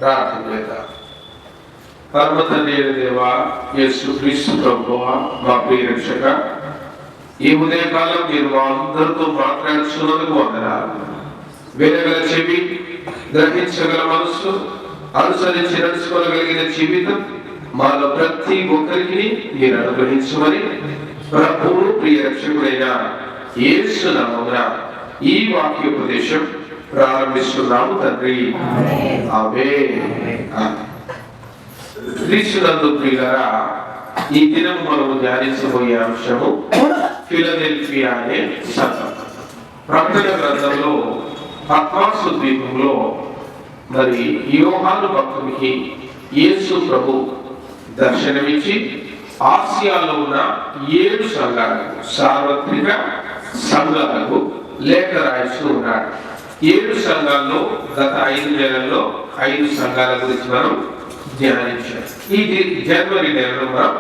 ప్రార్థన చేద్దాం. పరమ తండ్రి అయిన దేవా, యేసు క్రీస్తు ప్రభువా, మా ప్రియ రక్షక, ఈ ఉదయకాలం మీరు మా అందరితో మాట్లాడుతున్నందుకు వందనాలు. వినగల చెవి, గ్రహించగల మనస్సు, అనుసరించి నడుచుకోగలిగిన జీవితం మాలో ప్రతి ఒక్కరికి మీరు అనుగ్రహించమని ప్రభువు ప్రియ రక్షకుడైన యేసు నామమున ఈ వాక్యోపదేశం ప్రారంభిస్తున్నాము తండ్రి. ఆమేన్. క్రీస్తునందు ప్రియులారా, ఈ దినం మనము ధ్యానించబోయే అంశము ఫిలదెల్ఫియా అనే సంఘం. ప్రకటన గ్రంథంలో పత్మసు ద్వీపంలో మరి యోహాను భక్తునికి యేసు ప్రభు దర్శనమిచ్చి ఆసియాలో ఉన్న 7 సంఘాలకు, సార్వత్రిక సంఘాలకు లేఖ రాయిస్తూ ఉన్నాడు. 7 సంఘాల్లో గత 5 నెలల్లో 5 సంఘాల గురించి మనం ధ్యానించాం. ఈ జనవరి నెలలో మనం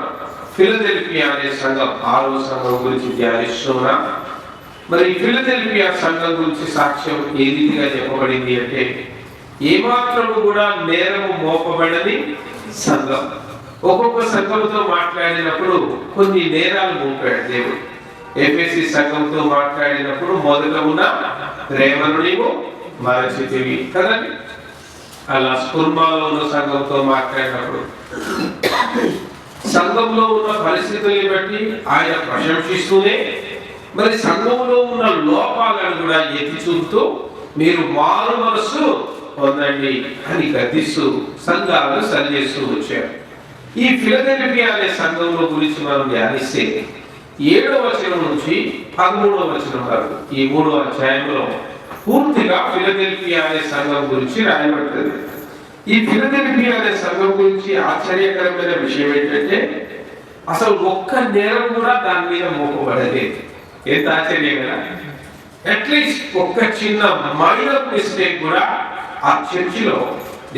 ఫిలదెల్ఫియా అనే సంఘం 6వ సంఘం గురించి ధ్యానిస్తున్నాం. మరి ఫిలదెల్ఫియా సంఘం గురించి సాక్ష్యం ఏ రీతిగా చెప్పబడింది అంటే, ఏమాత్రము కూడా నేరము మోపబడని సంఘం. ఒక్కొక్క సంఘంతో మాట్లాడినప్పుడు కొన్ని నేరాలు మోపాడు దేవుడు. ఎఫెసీ సంఘంతో మాట్లాడినప్పుడు మొదట ఉన్న ప్రేమను నీవు మరచితివి కదండి. అలా స్కుర్మాలో ఉన్న సంఘంతో మాట్లాడినప్పుడు సంఘంలో ఉన్న పరిస్థితుల్ని బట్టి ఆయన ప్రశంసిస్తూనే మరి సంఘంలో ఉన్న లోపాలను కూడా ఎత్తి చూపుతూ మీరు మారు మనస్సు పొందండి అని గద్దిస్తూ సంఘాలను సరిచేస్తూ వచ్చారు. ఈ ఫిలదెల్ఫియా అనే సంఘంలో గురించి మనం ధ్యానిస్తే 7వ వచనం నుంచి 13వ వచనం వరకు ఈ 3వ అధ్యాయంలో పూర్తిగా ఫిలదెల్ఫియా అనే సంఘం గురించి రాయబడుతుంది. ఈ ఫిలదెల్ఫియా అనే సంఘం గురించి ఆశ్చర్యకరమైన విషయం ఏంటంటే, అసలు ఒక్క నేరం కూడా దాని మీద మోపబడలేదు. ఎంత ఆశ్చర్యం కదా. అట్లీస్ట్ ఒక్క చిన్న మైనర్ మిస్టేక్ కూడా ఆ చర్చిలో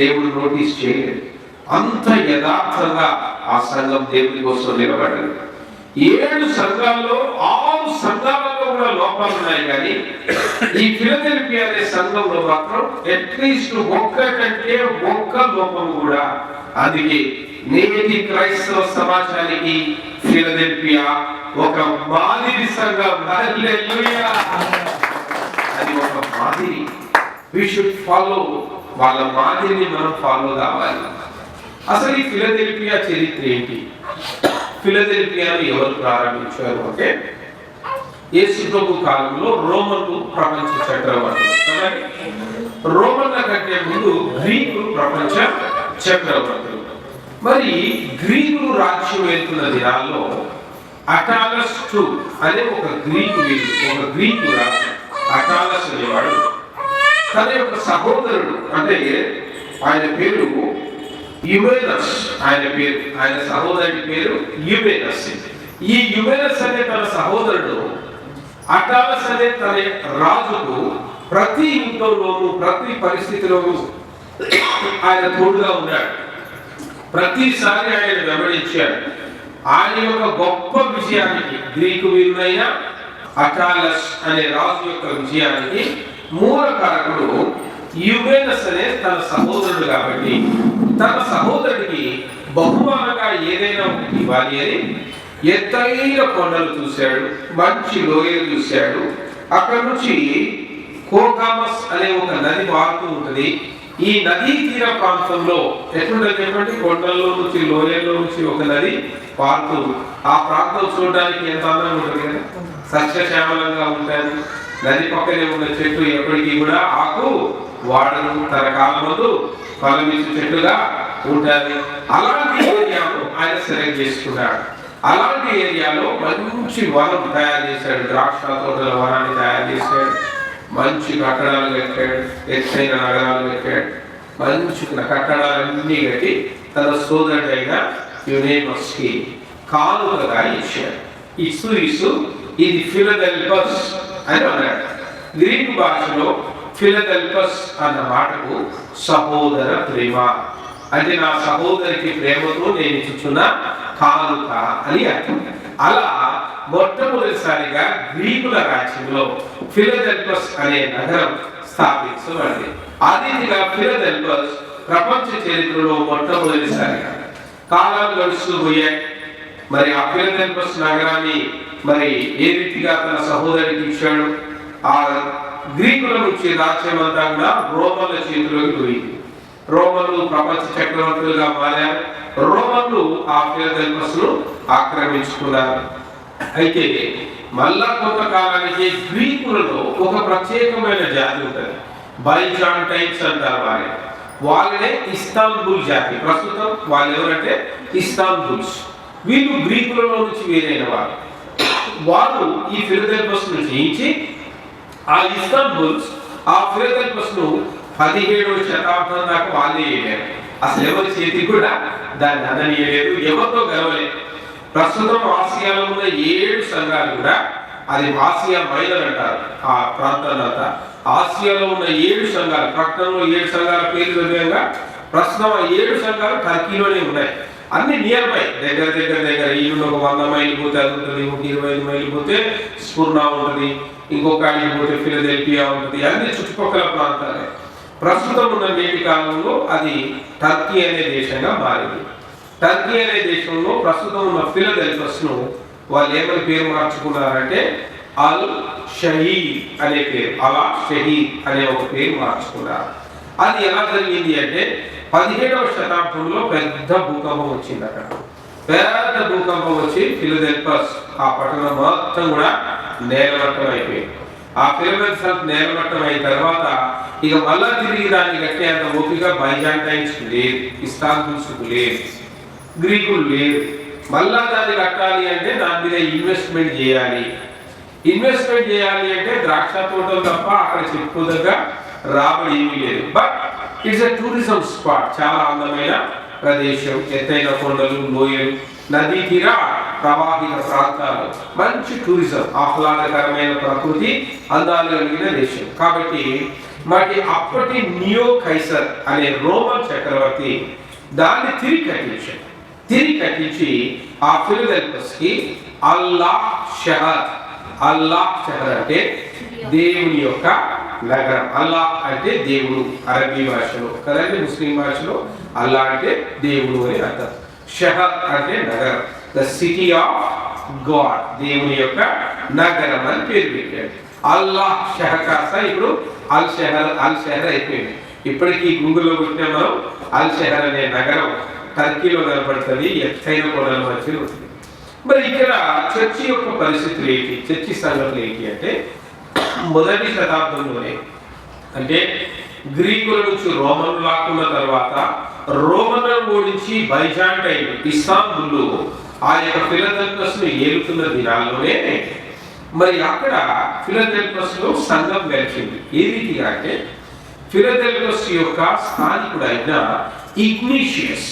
దేవుడు నోటీస్ చేయలేదు. అంత యథార్థంగా ఆ సంఘం దేవుడి కోసం నిలబడ్డది. 7 సంఘాల్లో 6 సంఘాలలో కూడా లోపాలు ఉన్నాయి, కానీ ఈ ఫిలదెల్ఫియా అనే సంఘంలో మాత్రం అట్లీస్ట్ ఒక్కటంటే ఒక్క లోపం కూడా. అందుకే నేటి క్రైస్తవ సమాజానికి ఫిలదెల్ఫియా ఒక మాదిరి సంఘం. హల్లెలూయా. అది ఒక మాదిరి. We should follow. వాళ్ళ మాదిరిని మనం ఫాలో కావాలి. అసలు ఈ ఫిలదెల్ఫియా చరిత్ర ఏంటి? ఫిలదెల్ఫియాను ఎవరు ప్రారంభించారు అంటే, యేసు ప్రభు కాలంలో రోమన్లు ప్రపంచ చక్రవర్తులు. రోమన్ల కంటే ముందు గ్రీకులు ప్రపంచ చక్రవర్తులు. మరి గ్రీకులు రాజ్యం వెళ్తున్న దినాల్లో అటాలస్ అనే ఒక గ్రీకు రాజు, అటాలస్ అనేవాడు తన యొక్క సహోదరుడు, అంటే ఆయన పేరు యుమేనస్, ఆయన సహోదరుడి పేరు యుమేనస్. ఈ యుమేనస్ అనే తన సహోదరుడు అటాలస్ అనే తన రాజుకు ప్రతి ఇంట్లోనూ ప్రతి పరిస్థితిలోనూ ఆయన తోడుగా ఉన్నాడు. ప్రతిసారి ఆయన వెంబడించాడు. ఆయన యొక్క గొప్ప విజయానికి, గ్రీకు వీరుడైన అటాలస్ అనే రాజు యొక్క విజయానికి మూల కారకుడు యుమేనస్ అనే తన సహోదరుడు. కాబట్టి తన సహోదరుడికి బహుమానంగా ఏదైనా ఇవ్వాలి అని ఎత్తైన కొండలు చూశాడు, మంచి లోయలు చూశాడు. అక్కడ నుంచి కోకామస్ అనే ఒక నది పారుతూ ఉంటుంది. ఈ నదీ తీర ప్రాంతంలో ఎట్లుంటుంది చెప్పండి, కొండల్లో నుంచి లోయల్లో నుంచి ఒక నది పారుతూ, ఆ ప్రాంతం చూడడానికి ఎంత అందంగా ఉంటుంది కదా, సస్యశ్యామలంగా ఉంటుంది. నది పక్కనే ఉన్న చెట్టు ఎప్పటికీ కూడా ఆకు వాడను, తన కాలమందు ఫలమిచ్చు చెట్టుగా ఉంటుంది. అలాంటి ఏరియాలో ఆయన సెలెక్ట్ చేసుకున్నాడు. అలాంటి ఏరియాలో మంచి వనం తయారు చేశాడు, ద్రాక్ష తోటల వనాన్ని తయారు చేశాడు. మంచి కట్టడాలు కట్టాడు, ఎత్తైన నగరాలు కట్టాడు. మంచి కట్టడాలన్నీ కట్టి తన సోదరుడైన యుమేనస్కి కానుకగా ఇచ్చాడు. ఇస్తూ ఇది ఫిలదెల్ఫస్ అని అన్నాడు. గ్రీకు భాషలో ఫిలదెల్ఫస్ అన్న మాటకు సహోదర ప్రేమ, అంటే నా సహోదరికి ప్రేమతో నేను ఇచ్చుచున్న కానుక అని అర్థం. అలా మొట్టమొదటిసారిగా గ్రీకుల రాజ్యంలో ఫిలదెల్ఫస్ అనే నగరం స్థాపించబడింది. ఆ రీతిగా ఫిలదెల్ఫస్ ప్రపంచ చరిత్రలో మొట్టమొదటిసారిగా. కాలాలు గడుస్తూ పోయాయి. మరి ఆ ఫిలదెల్ఫస్ నగరాన్ని మరి ఏ రీతిగా తన సహోదరికి ఇచ్చాడు. ఆ గ్రీకుల నుంచి రాజ్యం అంతా కూడా రోమన్ల చేతిలోకి పోయింది. రోమన్లు ప్రపంచ చక్రవర్తులుగా మారారు. రోమన్లు ఆ ఫిలదెల్ఫస్ ను ఆక్రమించుకున్నారు. అయితే మళ్ళా కొంతకాలానికి గ్రీకులలో ఒక ప్రత్యేకమైన జాతి ఉంటుంది, బైజాంటైన్స్ అంటారు. వాళ్ళనే ఇస్తాంబుల్ జాతి. ప్రస్తుతం వాళ్ళు ఎవరంటే ఇస్తాంబుల్స్. వీళ్ళు గ్రీకులలో నుంచి వేరైన వారు ఈ ఫిలదెల్ఫస్ ను జయించి ఆ ఇస్తాంబుల్స్ ఆ ఫిలదెల్ఫస్ ను 17వ శతాబ్దం దాకా వాళ్ళే వేయలేరు. అసలు ఎవరి చేతికి కూడా దాన్ని అందనీయలేదు, ఎవరితో గెలవలేదు. ప్రస్తుతం ఆసియాలో ఉన్న 7 సంఘాలు కూడా, అది ఆసియా మైనర్ అంటారు ఆ ప్రాంతాలంతా. ఆసియాలో ఉన్న 7 సంఘాలు, ప్రకటనలో 7 సంఘాల పేర్లు విధంగా ప్రస్తుతం ఆ 7 సంఘాలు టర్కీలోనే ఉన్నాయి. అన్ని నియర్ బై, దగ్గర ఈ నుండి ఒక 100 మైళ్ళు పోతే అది ఉంటుంది, ఒక 25 మైళ్ళు పోతే స్ఫూర్ణ ఉంటుంది, ఇంకొక అడిగి పోతే ఫిలదెల్ఫియా ఉంటుంది. అన్ని చుట్టుపక్కల ప్రాంతాలే. ప్రస్తుతం ఉన్న నేటి కాలంలో అది టర్కీ అనే దేశంగా మారింది. టర్కీ అనే దేశంలో ప్రస్తుతం ఉన్న ఫిలదెల్ఫస్ ను వాళ్ళు ఏమని పేరు మార్చుకున్నారంటే అల్ షహీద్ అనే పేరు, అలా షహీద్ అనే ఒక పేరు మార్చుకున్నారు. అది ఎలా జరిగింది అంటే 17వ శతాబ్దంలో పెద్ద భూకంపం వచ్చింది. అక్కడ పెద్ద భూకంపం వచ్చి ఫిలదెల్ఫస్ ఆ పట్టణం మొత్తం కూడా నేలమట్టం అయిపోయింది. ఆ ఫిలదెల్ఫస్ నేలమట్టం అయిన తర్వాత ఇక మళ్ళా తిరిగి దాన్ని కట్టేంత ఓపిక బైజాంటైన్స్ లేదు, ఇస్తాంబుల్స్ లేదు, గ్రీకులు లేరు. మళ్ళా దాన్ని కట్టాలి అంటే దాని మీద ఇన్వెస్ట్మెంట్ చేయాలి. ఇన్వెస్ట్మెంట్ చేయాలి అంటే ద్రాక్ష తోటలు తప్ప అక్కడ చెప్పుకోదగ్గ రాబడి ఏమీ లేదు. But it's a tourism spot. చాలా అందమైన ప్రదేశం, ఎత్తైన కొండలు, లోయలు, నదీ తీర ప్రవాహిత ప్రాంతాలు, మంచి టూరిజం, ఆహ్లాదకరమైన ప్రకృతి, అందాలు కలిగిన దేశం. కాబట్టి మరి అప్పటి నియో కైసర్ అనే రోమన్ చక్రవర్తి దాన్ని తిరిగి కట్టించి ఆ ఫిలదెల్ఫస్ కి అల్లాహ్ షహర్ అంటే దేవుని యొక్క నగరం. అల్లాహ్ అంటే దేవుడు అరబీ భాషలో, కదండి ముస్లిం భాషలో అల్లా అంటే దేవుడు అని అర్థం. షహర్ అంటే నగరం, ద సిటీ ఆఫ్ గాడ్, దేవుని యొక్క నగరం అని పేరు పెట్టాడు. అల్లాహ్ షహర్ కాస్త ఇప్పుడు అల్ షహర్ అయిపోయింది. ఇప్పటికీ గూగుల్లో కొట్టినా మనం అల్ షహర్ అనే నగరం టర్కీలో కనపడుతుంది, ఎత్తైన కొండల మధ్యలో ఉంటుంది. మరి ఇక్కడ చర్చి యొక్క పరిస్థితులు ఏంటి, చర్చి సంగతులు ఏంటి అంటే మొదటి శతాబ్దంలోనే, అంటే గ్రీకుల నుంచి రోమన్లు లాక్కున్న తర్వాత రోమన్లను ఓడించి బైజాంటైన్ ఇస్తాంబుల్ ఆ యొక్క ఫిలదెల్ఫస్ ను ఏలుతున్న దినాల్లోనే మరి అక్కడ ఫిలదెల్ఫస్ లో సంఘం వెలిచింది. ఏ రీతిగా అంటే ఫిలదెల్ఫస్ యొక్క స్థానికుడైన ఇగ్నీషియస్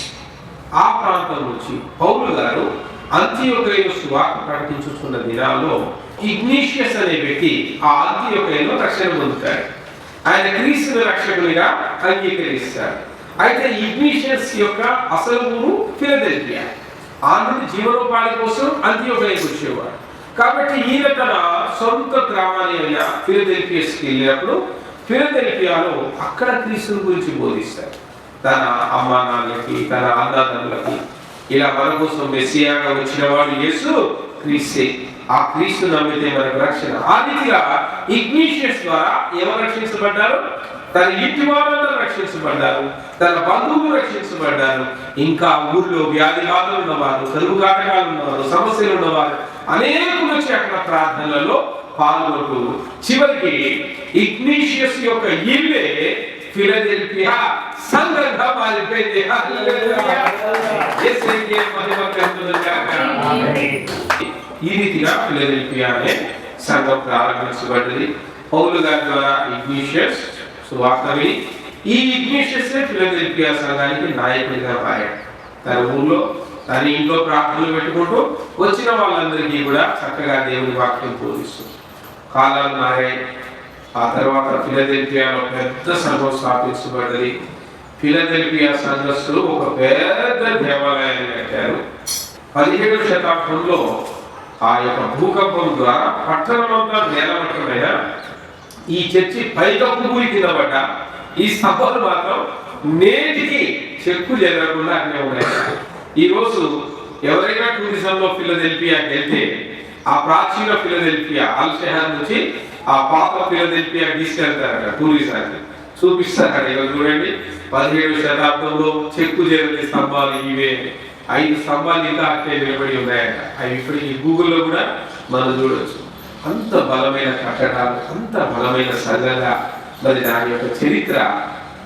ఆ ప్రాంతం నుంచి పౌలు గారు అంతియోకయలో సువార్త ప్రకటించుతున్న దినాల్లో ఇగ్నీషియస్ అనే వ్యక్తి ఆ అంతియోకయలో రక్షణ పొందుతాడు. ఆయన క్రీస్తుని రక్షకునిగా అంగీకరిస్తాడు. అయితే ఇగ్నీషియస్ యొక్క అసలు ఊరు ఫిలదెల్ఫియా. ఆ నుండి జీవనోపాధి కోసం అంతియోకయకు వచ్చేవాడు. కాబట్టి ఈయన తన సొంత గ్రామాన్ని అయిన ఫిలదెల్ఫియాస్కి వెళ్ళినప్పుడు ఫిలదెల్ఫియాలో అక్కడ క్రీస్తుని గురించి బోధిస్తాడు. తన అమ్మా నాన్నలకి, తన అన్నదమ్ములకి, ఇలా మన కోసం మెస్సియాగా వచ్చిన వాడు యేసు క్రీస్తే, ఆ క్రీస్తు నమ్మితే మనకు రక్షణ. ఆ రీతిగా ఇగ్నీషియస్ ద్వారా ఎవరు రక్షించబడ్డారు? తన ఇంటి వారందరూ రక్షించబడ్డారు, తన బంధువులు రక్షించబడ్డారు. ఇంకా ఊర్లో వ్యాధి బాధలు ఉన్నవారు, కరువు కాటకాలు ఉన్నవారు, సమస్యలు ఉన్నవారు అనేకులు వచ్చి అక్కడ ప్రార్థనలలో పాల్గొంటూ చివరికి ఇగ్నీషియస్ యొక్క ఇల్లే ఫిలదెల్ఫియా సంఘంగా మారిపోయింది. ఈ రీతిగా ఫిలదెల్ఫియా అనే సంఘం ప్రారంభించబడ్డది పౌలు గారి ద్వారా. ఇగ్నీషియస్ సువార్త విని ఈ ఇగ్నీషియస్ ఫిలదెల్ఫియా సంఘానికి నాయకుడిగా మారాడు. తన ఊళ్ళో తన ఇంట్లో ప్రార్థనలు పెట్టుకుంటూ వచ్చిన వాళ్ళందరికీ కూడా చక్కగా దేవుని వాక్యం బోధిస్తుంది. కాలాలు మారాయి. ఆ తర్వాత ఫిలదెల్ఫియాలో పెద్ద సంఘం స్థాపించబడ్డది. ఫిలదెల్ఫియా సంఘస్థులు ఒక పెద్ద దేవాలయాన్ని కట్టారు. 17వ శతాబ్దంలో ఆ యొక్క భూకంపం ద్వారా పట్టణమంతా నేలమట్టమైన ఈ చర్చి పైకప్పు కింద పడ్డ, ఈ స్తంభాలు మాత్రం నేటికి చెక్కు జరగకుండా అన్నీ ఉన్నాయి. ఈరోజు ఎవరైనా టూరిజంలో ఫిలదెల్ఫియాకి వెళ్తే ఆ ప్రాచీన ఫిలదెల్ఫియా అల్షెహర్ నుంచి ఆ పాత ఫిలదెల్ఫియా తీసుకెళ్తారట, టూరిజాన్ని చూపిస్తారట. ఇక చూడండి 17వ శతాబ్దంలో చెక్కు జరగని స్తంభాలు ఇవే, 5 స్తంభాలు ఇంకా అట్లే నిలబడి ఉన్నాయట. అవి ఇప్పటికీ గూగుల్లో కూడా మనం చూడవచ్చు. అంత బలమైన కట్టడాలు, అంత బలమైన సంఘంగా మరి దాని యొక్క చరిత్ర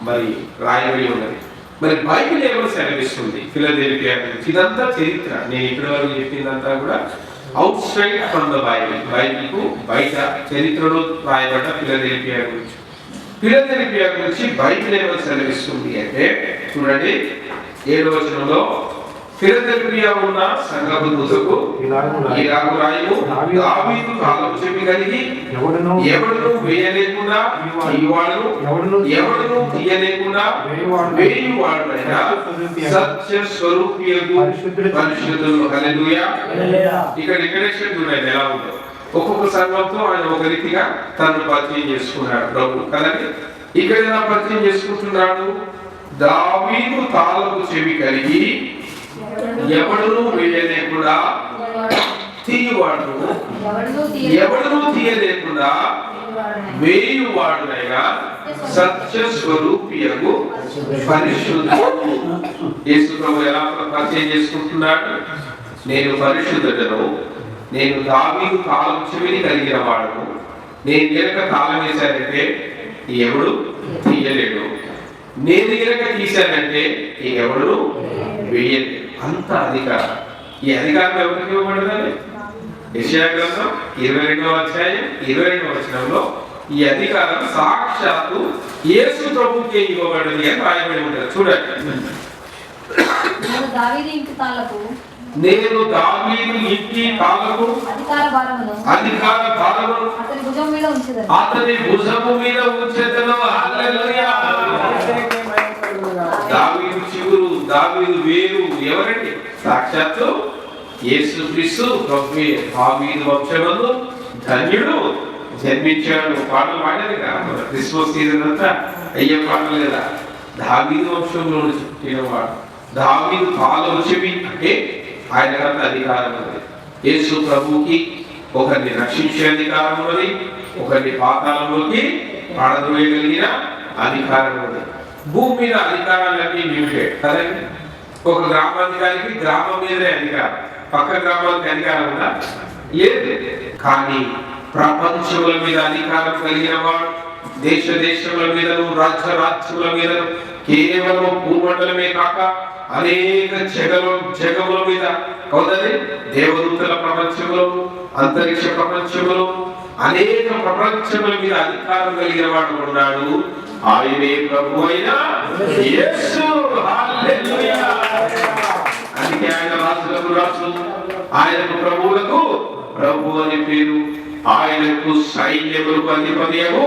మరి రాయబడి ఉన్నది. మరి బైబిల్ ఏమో సెలవిస్తుంది ఫిలదెల్ఫియా గురించి? ఇదంతా చరిత్ర. నేను ఇప్పటి వరకు చెప్పిందంతా కూడా outside from the Bible, బైబిల్కు బయట చరిత్రలో రాయబడ్డ ఫిలదెల్ఫియా గురించి. ఫిలదెల్ఫియా గురించి బైబిల్ ఏమో సెలవిస్తుంది అంటే చూడండి 7వ వచనంలో, ఫిలదెల్ఫియా ఉన్న సంఘపు దూతకు ఇలాగు రాయుము, దావీదు కాలము చెవి కలిగి ఎవడును వేయలేకుండా ఎవడును తీయలేకుండా వేయువాడైన సత్య స్వరూపియగు పరిశుద్ధుడు. హల్లెలూయా. ఇక్కడ ఇంట్రడక్షన్ చూడండి ఎలా ఉందో. ఒక్కొక్క సంఘంతో ఆయన ఒక రీతిగా తను పరిచయం చేసుకున్నాడు ప్రభు కదండి. ఇక్కడ ఎలా పరిచయం చేసుకుంటున్నాడు? దావీదు తాళపు చెవి కలిగి ఎవడును వేయలేకుండా తీయవాడు, ఎవడును తీయలేకుండా వేయువాడునైనా సత్య స్వరూపియగు పరిశుద్ధుడు. యేసు ప్రభు ఎలా పరిచయం చేసుకుంటున్నాడు? నేను పరిశుద్ధుడను, నేను దావీదు తాళం చెవిని కలిగిన వాడను, నేను గనక తాళం వేశానంటే ఎవడు తీయలేడు, నేను గనక తీశానంటే ఎవడు వేయలేడు. అంత అధికారం. ఈ అధికారం ఎవరికి ఇవ్వబడిందని యెషయా గ్రంథం 22వ అధ్యాయం 22వ వచనంలో ఈ అధికారం సాక్షాత్తు యేసు ప్రభువుకే ఇవ్వబడింది అని రాయబడి ఉంటుంది. చూడండి, నేను దావీదు ఇంటి తాళ్ళకు అధికార భారమును అతని భుజం మీద ఉంచెదను. హల్లెలూయా. దావీదు చిగురు, దావీదు వేరు ఎవరండి? సాక్షాత్తు యేసుక్రీస్తు ప్రభువే. దావీదు వంశమందు ధన్యుడు జన్మించాడు. పాటలు పాడారు కదా క్రిస్మస్ సీజన్ అంతా, అయ్యే పాటలు లేదా? దావీదు వంశంలో నుంచి పుట్టినవాడు, దావీదు తాళము చెవి అంటే ఆయన కంత అధికారం ఉన్నది. యేసు ప్రభువుకి ఒకరిని రక్షించే అధికారం ఉన్నది, ఒకరిని పాతాళంలోకి పడద్రోయగలిగిన అధికారం ఉన్నది. భూమి మీద అధికారాలన్నీ లిమిటెడ్ కదండి. ఒక గ్రామాధికారికి గ్రామం మీదనే అధికారం, పక్క గ్రామానికి అధికారం ఉందా? లేదు. కానీ ప్రపంచముల మీద అధికారం కలిగిన వాడు, దేశ దేశముల మీదను రాజ్య రాజ్యముల మీదను, కేవలం భూమండలమే కాక అనేక జగముల మీద అవుతుంది. దేవదూతల ప్రపంచంలో, అంతరిక్ష ప్రపంచంలో, అనేక ప్రపంచముల మీద అధికారం కలిగిన వాడు ఉన్నాడు. ఆయనే ప్రభు అయిన యేసు. హల్లెలూయా. అందుకే ఆయన రాజులకు రాజు, ఆయనకు ప్రభువులకు ప్రభు అని పేరు, ఆయనకు సైన్యములకు అధిపతియగు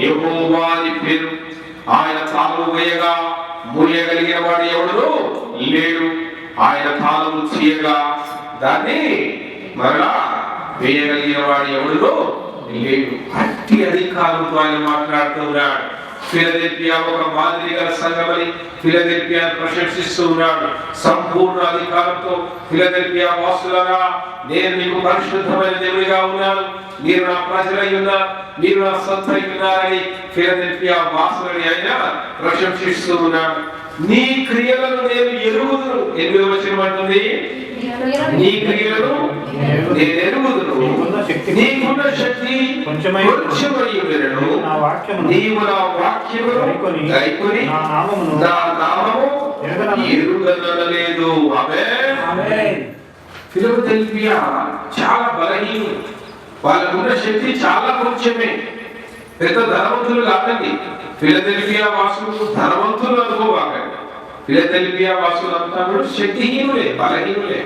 యెహోవా అని పేరు. ఆయన తాళము వేయగా మూయగలిగిన వాడు ఎవడు లేడు, ఆయన తాళము చేయగా దాన్ని మరలా వేయగలిగిన వాడు ఎవడు లేడు. అట్టి అధికారంతో ఆయన మాట్లాడుతున్నాడు. ఫిలదెల్ఫియా ఒక మాదిరిగా సంఘమని ఫిలదెల్ఫియా ప్రశంసిస్తూ ఉన్నాడు. సంపూర్ణ అధికారంతో ఫిలదెల్ఫియా వాసులారా, నేను మీకు పరిశుద్ధమైన దేవుడిగా ఉన్నాను, మీరు నా ప్రజలై ఉన్నారు, మీరు నా సొంతై ఉన్నారని ఫిలదెల్ఫియా వాసులని ఆయన ప్రశంసిస్తూ ఉన్నాడు. నీ క్రియలను నేను ఎరుగుదును. 8వ వచనం అంటుంది, నీ క్రియలను నేను ఎరుగుదును, నీకున్న శక్తి కొంచెమై ఉండెను, నీవు నా వాక్యమును గైకొని నా నామము ఎరుగనలేదు. ఆమేన్. ఫిలదెల్ఫియా చాలా బలహీనులు, వాళ్ళకున్న శక్తి చాలా కొంచెమే, పెద్ద ధనవంతులు కాదండి. ఫిలదెల్ఫియా వాసులు ధనవంతులు అనుకోవాలండి. ఫిలదెల్ఫియా వాసులంతా కూడా శక్తిహీనులే, బలహీనులే.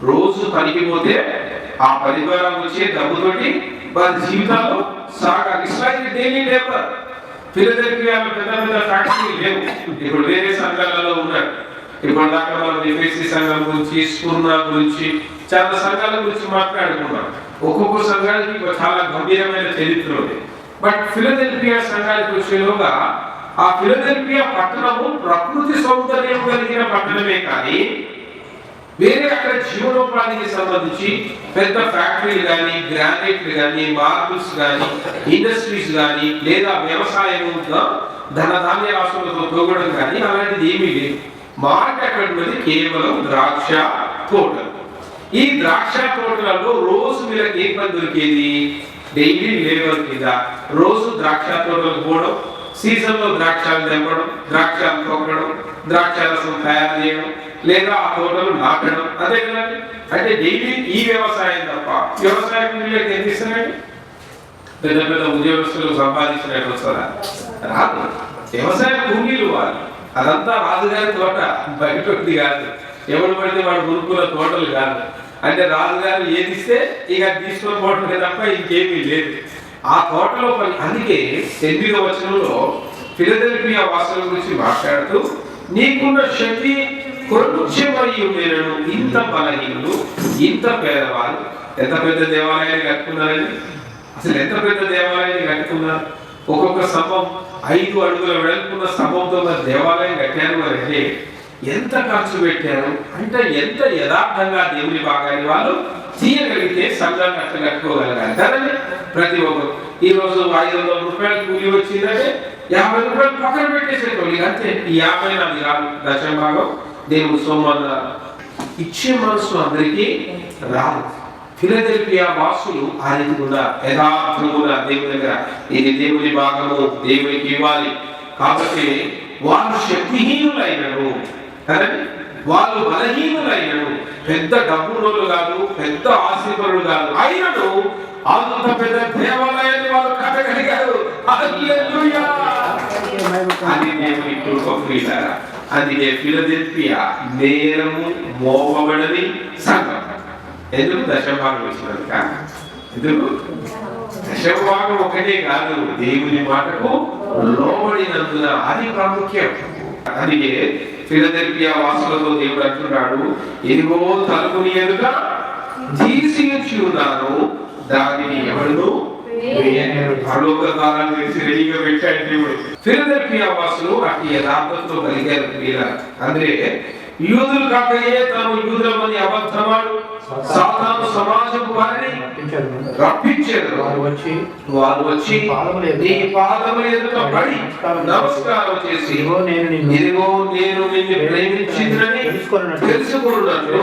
రోజు పనికి పోతే ఆ పని ద్వారా వచ్చే డబ్బుతోటి వారి జీవితాలు సాగాలి. Israel daily labour. ఫిలదెల్ఫియాలో పెద్ద పెద్ద ఫ్యాక్టరీలు లేవు. ఇప్పుడు వేరే సంఘాలలో ఉన్నారు. ఇప్పుడు దాకా మనం ఎఫ్ఎస్సి సంఘం గురించి, స్ఫూర్ణ గురించి, చాలా సంఘాల గురించి మాట్లాడుకున్నాం. ఒక్కొక్క సంఘానికి చాలా గంభీరమైన చరిత్ర ఉంది. బట్ ఫిలదెల్ఫియా సంఘానికి వచ్చేలోగా ఆ ఫిలదెల్ఫియా పట్టణము ప్రకృతి సౌందర్యం కలిగిన పట్టణమే కానీ వేరే అక్కడ జీవనోపాధికి సంబంధించి పెద్ద ఫ్యాక్టరీలు కానీ, గ్రానైట్లు కానీ, మార్బుల్స్ కానీ, ఇండస్ట్రీస్ కానీ, లేదా వ్యవసాయంగా ధనధాన్య రాష్ట్రాలతో తోగడం కానీ అలాంటిది ఏమీ లేదు. మాట అక్కడ ఉన్నది కేవలం ద్రాక్ష తోటలు. ఈ ద్రాక్ష తోటలలో రోజు వీళ్ళకి ఏ పని దొరికేది? డైలీ లేబర్ కింద రోజు ద్రాక్ష తోటలకు పోవడం, సీజన్ లో ద్రాక్షాలు తెంపడం, ద్రాక్షాలు తొక్కడం, ద్రాక్షారసం తయారు చేయడం, లేదా ఆ తోటలు నాటడం, అదే కదండి. అంటే డైలీ ఈ వ్యవసాయం తప్ప వ్యవసాయం వీళ్ళకి ఎంత ఇస్తున్నారండి? పెద్ద పెద్ద ఉద్యోగస్తులు సంపాదించినట్టు వస్తారా? రాదు. వ్యవసాయ కూలీలు వాళ్ళు. అదంతా రాజుగారి తోట, బయటది కాదు. ఎవరు పడితే వాడు కొనుక్కున్న తోటలు కాదు. అంటే రాజుగారు ఏది ఇస్తే ఇక తీసుకొని పోవటమే తప్ప ఇంకేమీ లేదు ఆ తోటలో పని. అందుకే 8వ వచనంలో ఫిలదెల్ఫియా వాసుల గురించి మాట్లాడుతూ, నీకున్న శక్తి కొంచెమై ఉండేను, ఇంత బలహీనులు, ఇంత పేదవాళ్ళు. ఎంత పెద్ద దేవాలయాన్ని కట్టుకున్నారండి? అసలు ఎంత పెద్ద దేవాలయాన్ని కట్టుకున్నారు? ఒక్కొక్క స్తంభం 5 అడుగుల వెడల్పున్న స్తంభంతో దేవాలయం కట్టారు అంటే ఎంత ఖర్చు పెట్టారు అంటే ఎంత యథార్థంగా దేవుని భాగాన్ని వాళ్ళు తీయగలిగితే సంఘాన్ని అట్లా కట్టుకోగలగాలి కదండి. ప్రతి ఒక్కరు ఈ రోజు 500 రూపాయలు కూలి వచ్చిందంటే 50 రూపాయలు పక్కన పెట్టేసేటోళ్ళు. అంతే. ఈ 50 నాది కాదు, దశమ భాగం దేవుడు సోమవారం ఇచ్చే మనసు అందరికీ రాదు. ఫిలదెల్ఫియా వాసులు ఆ రీతిగా యథార్థముగా దేవుని దగ్గర ఇది దేవుని భాగము, దేవునికి ఇవ్వాలి. కాబట్టి వాళ్ళు శక్తిహీనులైనను కదండి, వాళ్ళు బలహీనులైనను. పెద్ద డబ్బులు కాదు, పెద్ద ఆశీర్వాదులు కాదు, అయినను అంత పెద్ద దేవాలయాన్ని వాళ్ళు కట్టగలిగారు. హల్లెలూయా. అది దేవుని కృప ప్రియులారా. అందుకే ఫిలదెల్ఫియా నేరము మోపబడని సంఘం. ఎందుకు? దశభాగం ఇచ్చినందుక. ఎందుకు? దశభాగం ఒకటే కాదు, దేవుని మాటకు లోబడినందున అది ప్రాముఖ్యం. అందుకే ఫిలదెల్ఫియా వాసులతో దేవుడు అంటున్నాడు, ఇదిగో తలుపుని ఎదుట తీసి ఉంచి ఉన్నాను, దానిని ఎవడు పరలోక కాలాన్ని తెలిసి రెడీగా పెట్టాడు దేవుడు. ఫిలదెల్ఫియా వాసులు అట్టి యథార్థంతో కలిగారు ప్రియులారా. అందుకే యూదులు కాకయే తాను యూదులమని అబద్ధమాడు సాతాను సమాజపు వారిని రప్పించారు. వారు వచ్చి నీ పాదముల ఎదుట పడి నమస్కారం చేసి, ఇదిగో నేను నిన్ను ప్రేమించిందని తెలుసుకున్నట్లు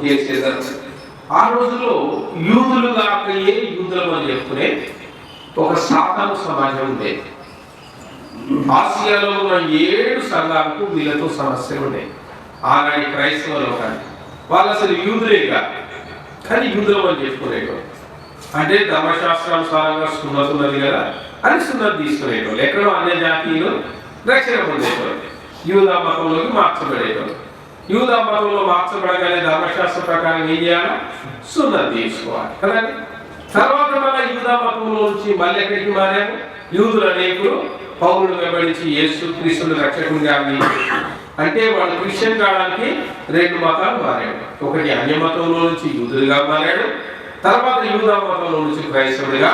చేసేదారు. ఆ రోజుల్లో యూదులు కాకయే యూదులమని చెప్పుకునే ఒక సాతాను సమాజం ఉండేది. ఆసియాలో ఉన్న 7 సంఘాలకు వీళ్ళతో సమస్యలు ఉండేవి. ఆనాటి క్రైస్తవ లోకాన్ని వాళ్ళు అసలు యూదులే కాదు, కానీ యూదులం అని చెప్పుకునేటోళ్ళు. అంటే ధర్మశాస్త్రానుసారంగా సున్నతి ఉన్నది కదా అని సున్నతి తీసుకునేటోళ్ళు. ఎక్కడో అన్య జాతీయులు రక్షణ పొందేటోళ్ళు, యూదా మతంలోకి మార్చబడేటోళ్ళు. యూదా మతంలో మార్చబడగానే ధర్మశాస్త్ర ప్రకారం ఏం చేయాలి? సున్నతి తీసుకోవాలి కదండి. తర్వాత మళ్ళీ యూదా మతంలో నుంచి మళ్ళీ ఎక్కడికి మారాము? యూదులు అనేకులు పౌరులు వెంబడించి యేసు క్రీస్తుని రక్షకునిగా అంటే వాళ్ళు క్రిస్టియన్ కావడానికి 2 మతాలు మారాడు. ఒకటి అన్య మతంలో నుంచి యూదులుగా మారాడు, తర్వాత యూదా మతంలో నుంచి క్రైస్తవుడిగా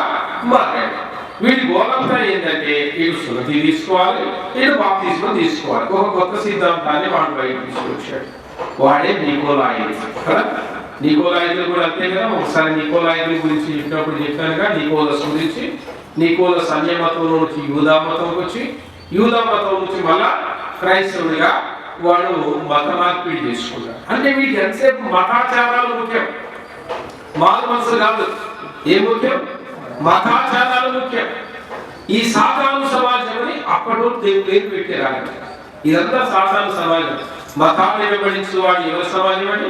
మారాడు. వీటి గోలంతా ఏంటంటే ఇటు సున్నతి తీసుకోవాలి, ఇటు బాప్తిస్మం తీసుకోవాలి. ఒక కొత్త సిద్ధాంతాన్ని వాడు బయట తీసుకొచ్చాడు. వాడే నికోలాయిలు కదా. నికోలాయిలు కూడా అంతే కదా. ఒకసారి నికోలాయిల గురించి చెప్పినప్పుడు చెప్పానుగా, నికోలస్ గురించి. నికోలస్ అన్య మతంలో నుంచి యూదా మతంకి వచ్చి, యూదా మతం నుంచి మళ్ళా క్రైస్తవుడిగా వాడు మత మార్పిడి చేసుకున్నాడు. అంటే వీటికి ఎంతసేపు మతాచారాలు ముఖ్యం, మారు మనసు కాదు. ఏం ముఖ్యం? మతాచారాలు ముఖ్యం. ఈ సాతాను సమాజం అని అప్పటి దేవుడు పేరు పెట్టారు. ఇదంతా సాతాను సమాజం. మతాన్ని వెంబడించు వాడు ఎవరి సమాజం అని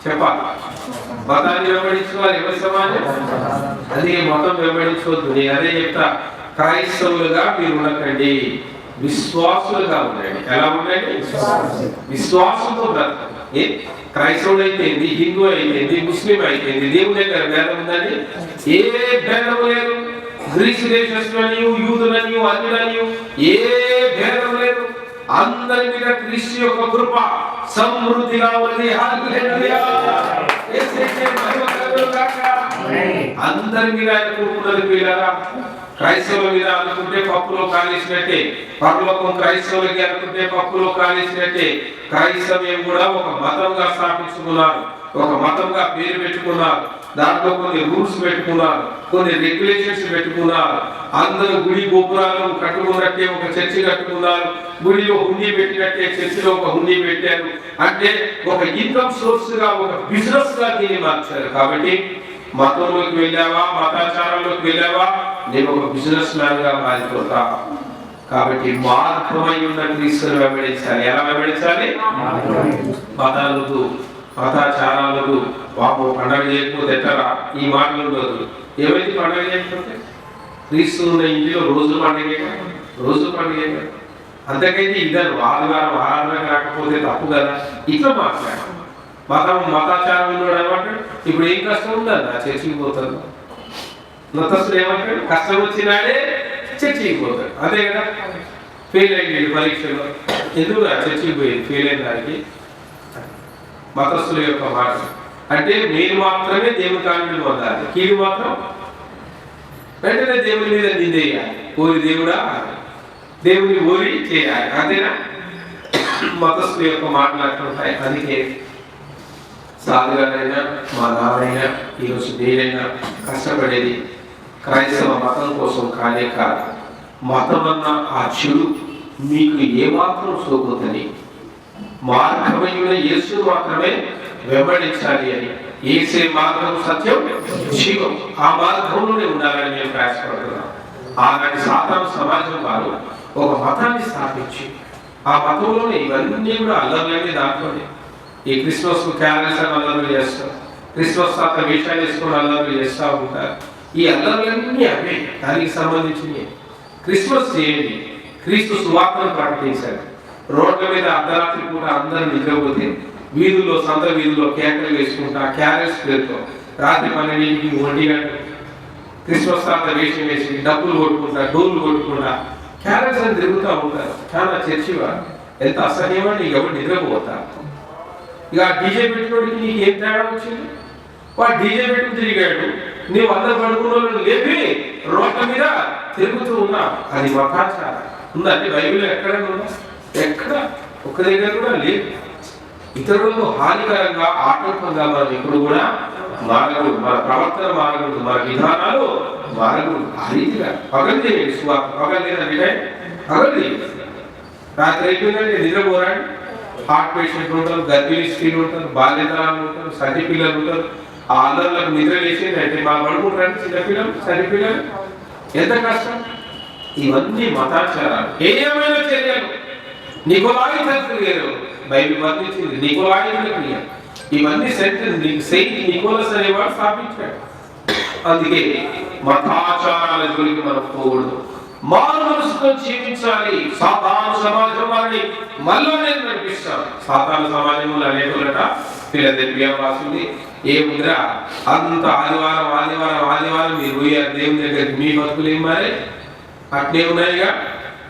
చెప్పాలి. మతాన్ని వెంబడించు వాడు ఎవరి సమాజం? అదే మతం వెంబడించవద్దు. నేను అదే చెప్తా, క్రైస్తవులుగా మీరు ఉండకండి, విశ్వాసులుగా ఉండండి. ఎలా ఉండండి? విశ్వాసంతో బ్రతకండి. క్రైస్తవుడు అయిపోయింది, హిందూ అయిపోయింది, ముస్లిం అయిపోయింది, దేవుని దగ్గర భేదం ఉందండి? ఏ భేదం లేదు. గ్రీసు దేశస్తులని, యూదులని, అన్యులని ఏ భేదం లేదు. అందరి మీద క్రీస్తు యొక్క కృప సమృద్ధిగా ఉంది. హల్లెలూయా. యేసుకే మహిమ కలుగును గాక. అందరి మీద ఆయన కృప ఉన్నది ప్రియులారా. క్రైస్తవుల మీద అనుకుంటే పప్పులో కాలేసినట్టే, పరలోకం క్రైస్తవులకి అనుకుంటే పప్పులో కాలేసినట్టే. క్రైస్తవ్యం కూడా ఒక మతంగా స్థాపించుకున్నారు, ఒక మతంగా పేరు పెట్టుకున్నారు. దాంట్లో కొన్ని రూల్స్ పెట్టుకున్నారు, కొన్ని రెగ్యులేషన్స్ పెట్టుకున్నారు. అందరూ గుడి గోపురాలు కట్టుకున్నట్టే ఒక చర్చి కట్టుకున్నారు, గుడిలో హుండీ పెట్టినట్టే చర్చిలో ఒక హుండీ పెట్టారు. అంటే ఒక ఇన్కమ్ సోర్స్ గా, ఒక బిజినెస్ గా దీన్ని మార్చారు. కాబట్టి మతంలోకి వెళ్ళావా, మతాచారంలోకి వెళ్ళావా, నేను ఒక బిజినెస్ మ్యాన్ గా మారిపోతా. కాబట్టి మార్గమై ఉన్న క్రీస్తుని వెంబడించాలి. ఎలా వెంబడించాలి? మతాలకు, మతాచారాలకు. పాపం పండగ చేయకపోతే ఎట్టరా, ఈ మాటలు ఉండదు. ఏమైతే పండగ చేయకపోతే క్రీస్తు ఉన్న ఇంటిలో రోజు పండుగ, రోజు పండుగ. అంతకైతే ఇద్దరు ఆదివారం ఆరాధన కాకపోతే తప్పు కదా. ఇట్లా మాట్లాడాలి. మతాచారం ఉన్నాడు అనమాట. ఇప్పుడు ఏం కష్టం ఉందన్న చర్చికి పోతాడు. మతస్థుడు ఏమంటాడు? కష్టం వచ్చినాడే చర్చికి పోతాడు. అదే కదా. ఫెయిల్ అయ్యాడు పరీక్షలో, ఎందుకు చర్చికి పోయింది ఫెయిల్ అయిన దానికి. మతస్థుల యొక్క మాట అంటే మీరు మాత్రమే దేవుని కానుకలు పొందాలి, కీడు మాత్రం వెంటనే దేవుని మీద నిందేయాలి. ఓరి దేవుడా, దేవుని ఓరి చేయాలి. అంతేనా? మతస్థుల యొక్క మాటలు అట్లుంటాయి. అందుకే సాధుగానైనా మా నాన్నైనా ఈరోజు నేనైనా కష్టపడేది క్రైస్తవ మతం కోసం కానే కాదు. మతం అన్న ఆ చెడు మీకు ఏమాత్రం సోకుతుంది, మార్గమైన యేసు మాత్రమే వెంబడించాలి అని. యేసే మార్గం, సత్యం, జీవం. ఆ మార్గంలోనే ఉండాలని మేము ప్రయాసపడుతున్నాం. ఆనాటి సాతాను సమాజం వారు ఒక మతాన్ని స్థాపించి ఆ మతంలోనే ఇవన్నీ కూడా అల్లర్లన్నీ దాంట్లోనే. ఈ క్రిస్మస్ క్యారల్స్ అని అల్లర్లు చేస్తారు, క్రిస్మస్ తాత వేషాలు వేసుకొని అల్లర్లు చేస్తూ ఉంటారు. ఈ అల్లర్లన్నీ అవే, దానికి సంబంధించినవి. క్రిస్మస్ చేయండి, క్రీస్తు సువార్తను ప్రకటించాలి. రోడ్ల మీద అర్ధరాత్రి పూట అందరూ నిద్రపోతే వీధుల్లో, సంత వీధుల్లో కేకలు వేసుకుంటా క్యారెల్స్ పేరుతో రాత్రి 12కి 1 గంట క్రిస్మస్ తాత వేషం వేసి డబ్బులు కొట్టుకుంటా, డోర్లు కొట్టుకుంటా క్యారెల్స్ అని తిరుగుతూ ఉంటారు. చాలా చర్చి వారు ఎంత అసహ్యమని ఎవరు నిద్రపోతా. ఇక డీజే పెట్టినోడికి నీకు ఏం తేడా వచ్చింది? వాడు డీజే పెట్టుకు తిరిగాడు, నీవు అందరు పడుకున్న వాళ్ళని లేపి రోడ్ల మీద తిరుగుతూ ఉన్నావు. అది మతాచారం ఉందంటే బైబిల్లో ఎక్కడైనా ఉందా? ఎక్కడ ఒక్క దగ్గర కూడా లేదు. ఇతరులకు హానికరంగా, ఆటంకంగా మనం ఎప్పుడు కూడా మారకూడదు. మన ప్రవర్తన మారకూడదు, మన విధానాలు మారకూడదు. ఆ రీతిగా పగలు చేయండి. పగలు లేదంటే పగలు రాత్రి అయిపోయిందంటే నిద్రపోరాడు. హార్ట్ పేషెంట్ ఉంటారు, గర్భిణీ స్త్రీలు ఉంటారు, బాల్యతరాలు ఉంటారు, సరి పిల్లలు ఉంటారు. ఆ అందరులకు నిద్ర లేచేదంటే మా పడుకుంటారు చిన్నపిల్లలు, సరి పిల్లలు. ఎంత కష్టం. ఇవన్నీ మతాచారాలు, ఏమైనా చర్యలు. నికోలాయితల క్రియలు బైబిల్ వర్ణించింది. నికోలాయితల క్రియ ఇవన్నీ సెయింట్ నికోలస్ అనేవాడు స్థాపించాడు. అందుకే మతాచారాల జోలికి మనం పోకూడదు, మారు మనసుతో జీవించాలి. సాతాను సమాజం వారిని మళ్ళా నేను నడిపిస్తాను. సాతాను సమాజంలో అనేకులట ఫిలదెల్ఫియా వాసులు ఏముందిరా, అంత ఆదివారం ఆదివారం ఆదివారం మీరు పోయారు దేవుని దగ్గరికి, మీ బతుకులు ఏం మారే అట్నే ఉన్నాయిగా.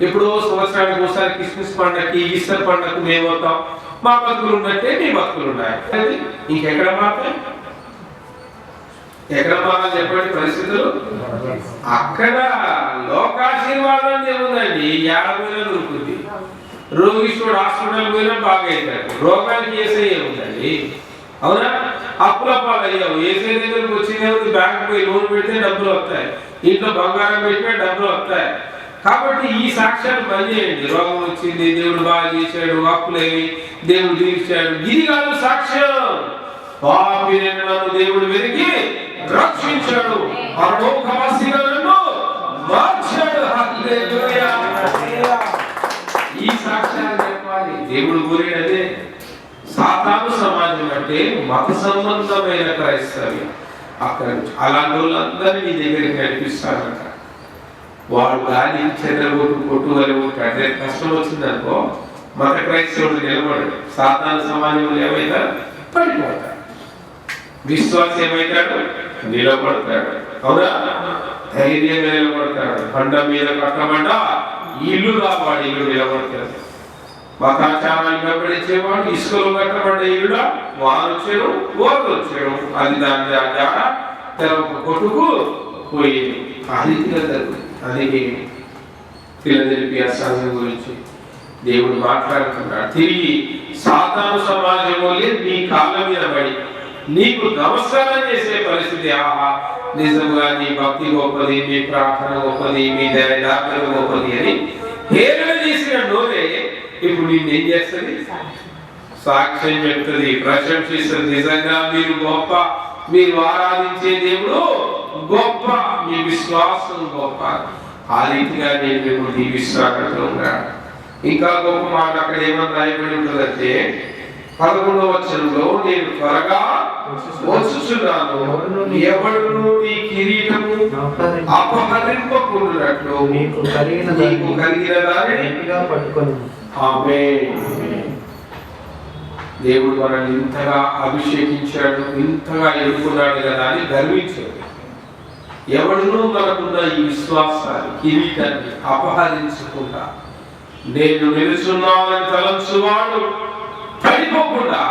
ఇప్పుడు సంవత్సరానికి ఒకసారి క్రిస్మస్ పండగకి, ఈస్టర్ పండగకు మేము వస్తాం, మా బతుకులు ఉన్నట్టే మీ బతుకులు ఉన్నాయి. ఇంకెక్కడ మాత్రం ఎక్కడ మారాలి చెప్పండి పరిస్థితులు? అక్కడ లోకాశీర్వాదం ఏముందండి, 50,000 దొరుకుతుంది. రోగిష్ఠుడు హాస్పిటల్ పోయినా బాగా అవుతాడు. రోగానికి ఏసై ఏముందండి? అవునా? అప్పుల పాలు అయ్యావు. ఏసై దగ్గరకు వచ్చింది, బ్యాంక్ పోయి లోన్ పెడితే డబ్బులు వస్తాయి, ఇంట్లో బంగారం పెట్టినా డబ్బులు వస్తాయి. కాబట్టి ఈ సాక్ష్యాలు పనిచేయండి. రోగం వచ్చింది, దేవుడు బాగా చేశాడు, అప్పులేవి దేవుడు తీర్చాడు, ఇది కాదు సాక్ష్యం. పాపినైన నన్ను దేవుడు వెతికి రక్షించాడు, పరలోకవాసిగా నన్ను మార్చాడు. హల్లెలూయా. ఈ సాక్ష్యాలు చెప్పాలి. దేవుడు కోరేదే. సాతాను సమాజం అంటే మత సంబంధమైన క్రైస్తవ్యం. అక్కడ అలాంటి వాళ్ళందరినీ నీ దగ్గరికి నడిపిస్తానంట. వాడు గాలి చెదరగొట్టు అంటే కష్టం వచ్చిందనుకో, మత క్రైస్తవుడు నిలబడడు. సాతాను సమాజంలో ఏమైతాడు? పడిపోతాడు. విశ్వాసం ఏమైతాడు? నిలబడతాడు. అవునా? ధైర్యంగా నిలబడతాడు. బండ మీద కట్టబడ్డ ఇల్లు వాడి ఇల్లు నిలబడతాడు. మతాచారాన్ని వెంబడించేవాడు ఇసుకలో కట్టబడ్డ ఇల్లు వారు వచ్చాడు, ఓరు వచ్చాడు, అది దాని కొట్టుకు పోయేది. ఆ రీతిగా జరుగుతుంది. అందుకే ఫిలదెల్ఫియా సంఘం గురించి దేవుడు మాట్లాడుతున్నాడు. తిరిగి సాతాను సమాజం వల్లే నీ కాళ్ళ మీద పడి నీకు నమస్కారం చేసే పరిస్థితి, ఆహా నిజంగా నీ భక్తి గొప్పది, మీ ప్రార్థన గొప్పది, మీ దయాదాపన గొప్పది అని హేళన చేసిన నోరే ఇప్పుడు నిన్ను ఏం చేస్తుంది? సాక్ష్యం చెప్తుంది, ప్రశంసిస్తుంది. నిజంగా మీరు గొప్ప, మీరు ఆరాధించే దేవుడు గొప్ప, మీ విశ్వాసం గొప్ప. ఆ రీతిగా నేను మిమ్మల్ని దీవిస్తాను. ఇంకా గొప్ప మాట అక్కడ ఏమని రాయబడి ఉంటుందంటే 11వ వచనంలో, నేను త్వరగా వచ్చుచున్నాను, ఎవడును నీ కిరీటము అపహరింపకుండునట్లు నీకు కలిగిన దానిని పట్టుకొని. ఆమేన్. దేవుడు మనల్ని ఇంతగా అభిషేకించాడు, ఇంతగా ఎన్నుకున్నాడు కదా అని గర్వించాడు. ఎవడునూ మనకున్న ఈ విశ్వాసాన్ని, కిరీటాన్ని అపహరించకుండా నేను నిలుచున్నానని తలంచువాడు పడిపోకుండా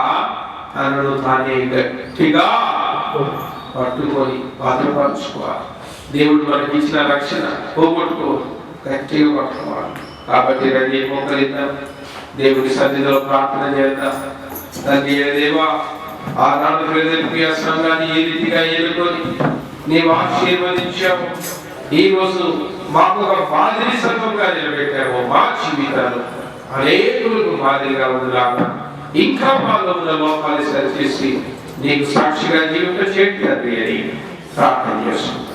తనను తానే గట్టిగా పట్టుకొని భద్రపరచుకోవాలి. దేవుడు మనకి ఇచ్చిన రక్షణ పోగొట్టుకోవాలి, గట్టిగా పట్టుకోవాలి. కాబట్టి రండి మోకరిద్దాం, దేవుడి సన్నిధిలో ప్రార్థన చేద్దాం. తండ్రి దేవా, ఆనాడు ఫిలదెల్ఫియా సంఘాన్ని ఏ రీతిగా ఎన్నుకొని నీవు ఆశీర్వదించావు, ఈ రోజు మాకు ఒక మాదిరి సంఘంగా నిలబెట్టావు. మా జీవితాలు అనేకులకు మాదిరిగా ఉండలాగా ఇంకా మాలో ఉన్న లోపాలు సరిచేసి నీకు సాక్షిగా జీవితం చేయండి అని ప్రార్థన చేస్తున్నాం.